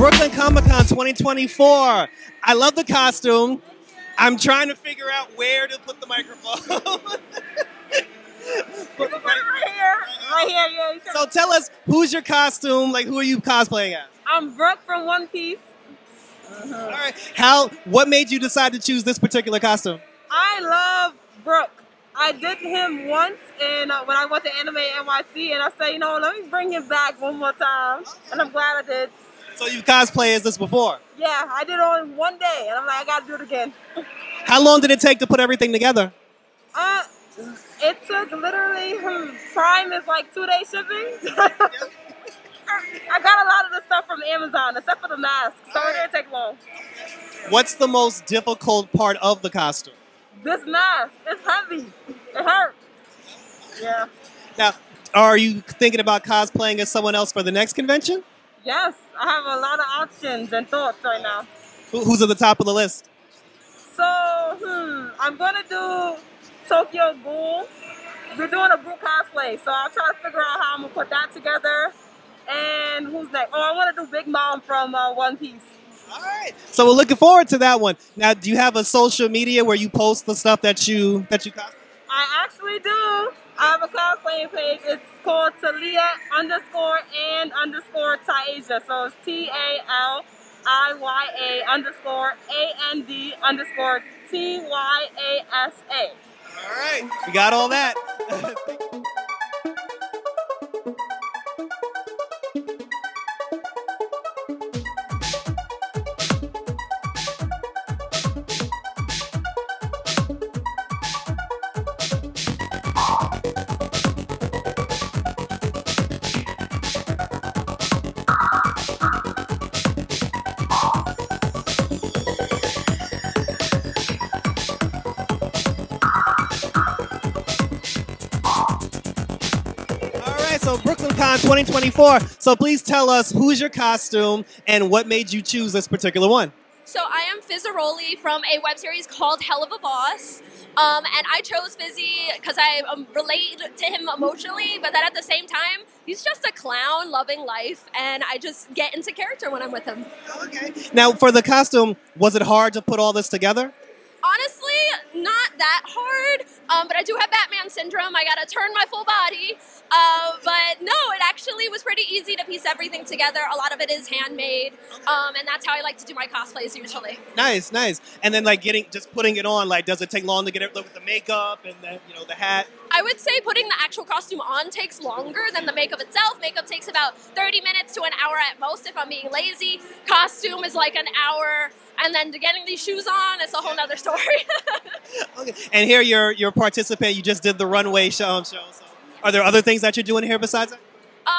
Brooklyn Comic Con 2024. I love the costume. I'm trying to figure out where to put the microphone. Right here, yeah. So tell us, who's your costume? Like, who are you cosplaying as? I'm Brooke from One Piece. All right. What made you decide to choose this particular costume? I love Brooke. I did him once when I went to Anime NYC, and I said, you know, let me bring him back one more time. And I'm glad I did. So you've cosplayed as this before? Yeah, I did it on one day, and I'm like, I gotta do it again. How long did it take to put everything together? It took literally, Prime is like 2 day shipping. I got a lot of the stuff from Amazon, except for the mask, so it didn't take long. What's the most difficult part of the costume? This mask, it's heavy. It hurts. Yeah. Now, are you thinking about cosplaying as someone else for the next convention? Yes, I have a lot of options and thoughts right now. Who's at the top of the list? So, I'm gonna do Tokyo Ghoul. We're doing a group cosplay, so I'll try to figure out how I'm gonna put that together. And who's next? Oh, I want to do Big Mom from One Piece. All right. So we're looking forward to that one. Now, do you have a social media where you post the stuff that you cosplay? I actually do. I have a cosplaying page. It's called Talia_and_Tasia. So it's TALIYA_AND_TYASA. All right. We got all that. So BrooklynCon 2024. So please tell us, who's your costume and what made you choose this particular one? So I am Fizzaroli from a web series called Hell of a Boss. And I chose Fizzy because I relate to him emotionally, but then at the same time, he's just a clown loving life, and I just get into character when I'm with him. Okay. Now, for the costume, was it hard to put all this together? Honestly, not that hard, but I do have Batman syndrome. I gotta turn my full body. But no, it actually was pretty easy to piece everything together. A lot of it is handmade, and that's how I like to do my cosplays usually. Nice, nice. And then like just putting it on, like does it take long to get it with the makeup and the, the hat? I would say putting the actual costume on takes longer than the makeup itself. Makeup takes about 30 minutes to an hour at most if I'm being lazy. Costume is like an hour, and then getting these shoes on is a whole nother story. Okay. And here you're participant. You just did the runway show. So are there other things that you're doing here besides that?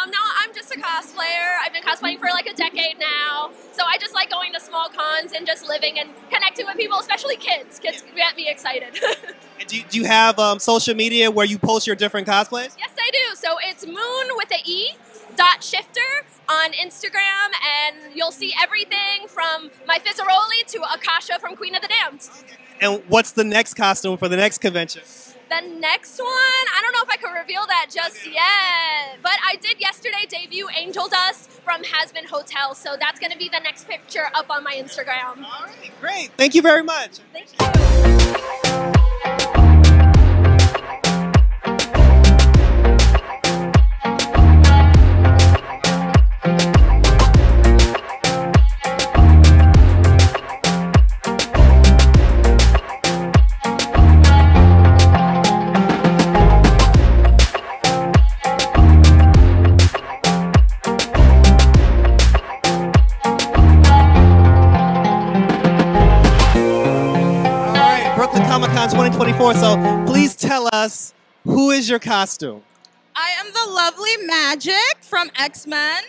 No, I'm just a cosplayer. I've been cosplaying for like a decade now. So I just like going to small cons and just living and connecting with people, especially kids. Kids get me excited. And do you have social media where you post your different cosplays? Yes, I do. So it's moon_shifter on Instagram, and you'll see everything from my Fizzaroli to Akasha from Queen of the Damned. And what's the next costume for the next convention? The next one, I don't know if I can reveal that just yet, but I did yesterday debut Angel Dust from Hasbin Hotel, so that's going to be the next picture up on my Instagram. All right, great. Thank you very much. Thank you. Comic Con 2024. So please tell us, who is your costume? I am the lovely Magic from X-Men.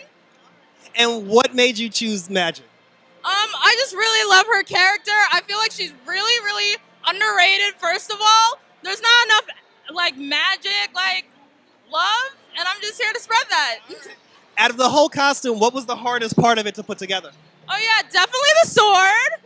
And what made you choose Magic? I just really love her character. I feel like she's really, really underrated, first of all. There's not enough, like, magic, like, love, and I'm just here to spread that. Out of the whole costume, what was the hardest part of it to put together? Oh, yeah, definitely the sword.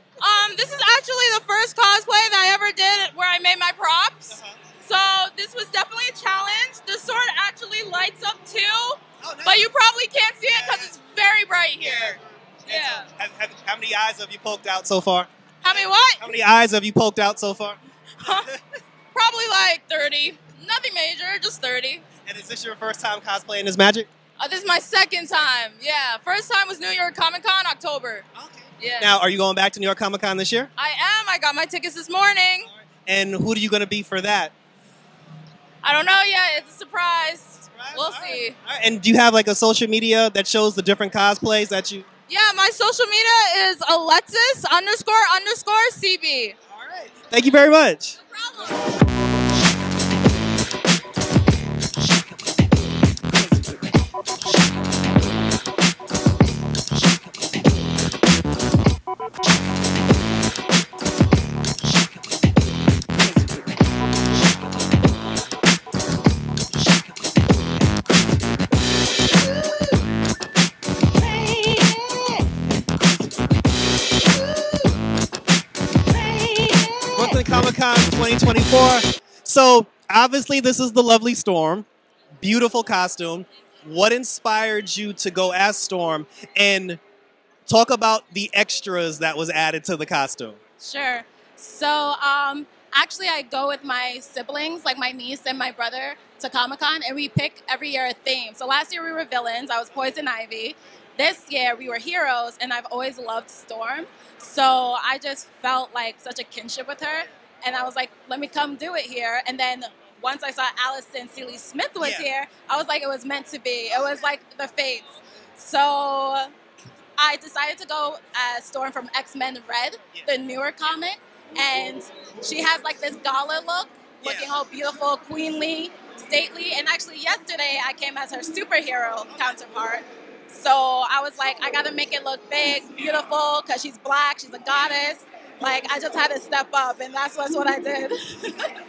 This is actually the first cosplay that I ever did where I made my props. So this was definitely a challenge. The sword actually lights up too, but you probably can't see it because it's very bright here. Yeah. How many eyes have you poked out so far? How many what? How many eyes have you poked out so far? Probably like 30. Nothing major, just 30. And is this your first time cosplaying as Magic? This is my second time. Yeah, first time was New York Comic Con, October. Okay. Yeah. Now, are you going back to New York Comic Con this year? I am. I got my tickets this morning. And who are you going to be for that? I don't know yet. It's a surprise. We'll All see. right. All right. And do you have like a social media that shows the different cosplays that you... Yeah, my social media is Alexis__CB. All right. Thank you very much. No problem. Comic-Con 2024. So obviously this is the lovely Storm. Beautiful costume. What inspired you to go as Storm? And talk about the extras that was added to the costume. Sure. So actually I go with my siblings, like my niece and my brother, to Comic-Con, and we pick every year a theme. So last year we were villains. I was Poison Ivy. This year we were heroes, and I've always loved Storm. So I just felt like such a kinship with her. And I was like, let me come do it here. And then once I saw Allison Seeley Smith was here, I was like, it was meant to be. It was like the fates. So I decided to go as Storm from X-Men Red, the newer comic. And she has like this gala look, looking all beautiful, queenly, stately. And actually yesterday I came as her superhero counterpart. So I was like, I gotta make it look big, beautiful, because she's black, she's a goddess. Like, I just had to step up, and that's what I did.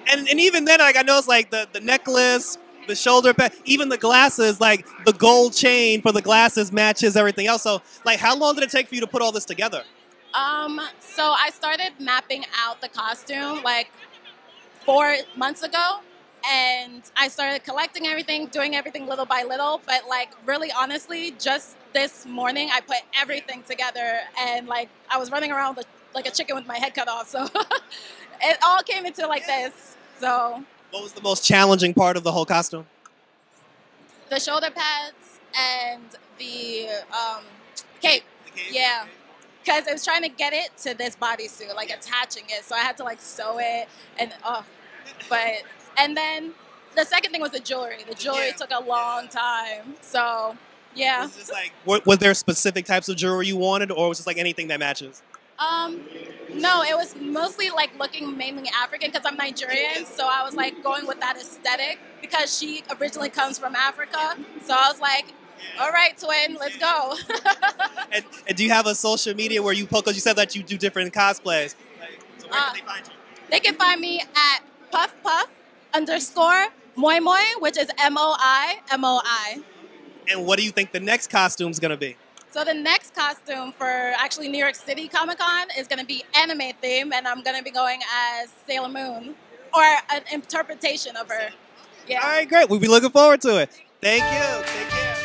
and even then, like, I noticed, like, the necklace, the shoulder pad, even the glasses, like, the gold chain for the glasses matches everything else. So, like, how long did it take for you to put all this together? So I started mapping out the costume, like, 4 months ago. And I started collecting everything, doing everything little by little. But, like, really honestly, just this morning, I put everything together. And, like, I was running around like a chicken with my head cut off. So it all came into like this. So what was the most challenging part of the whole costume? The shoulder pads and the cape. Yeah. Because I was trying to get it to this bodysuit, like attaching it. So I had to like sew it and and then the second thing was the jewelry. The jewelry took a long time. So yeah. Was it just like, was there specific types of jewelry you wanted, or was it just like anything that matches? No, it was mostly like looking mainly African because I'm Nigerian. So I was like going with that aesthetic because she originally comes from Africa. So I was like, all right, twin, let's go. and do you have a social media where you post, because you said that you do different cosplays. So where can they find you? They can find me at puff_moi, which is MOI. And what do you think the next costume is going to be? So the next costume for actually New York City Comic Con is going to be anime theme, and I'm going to be going as Sailor Moon, or an interpretation of her. Yeah. All right, great. We'll be looking forward to it. Thank you. Take care.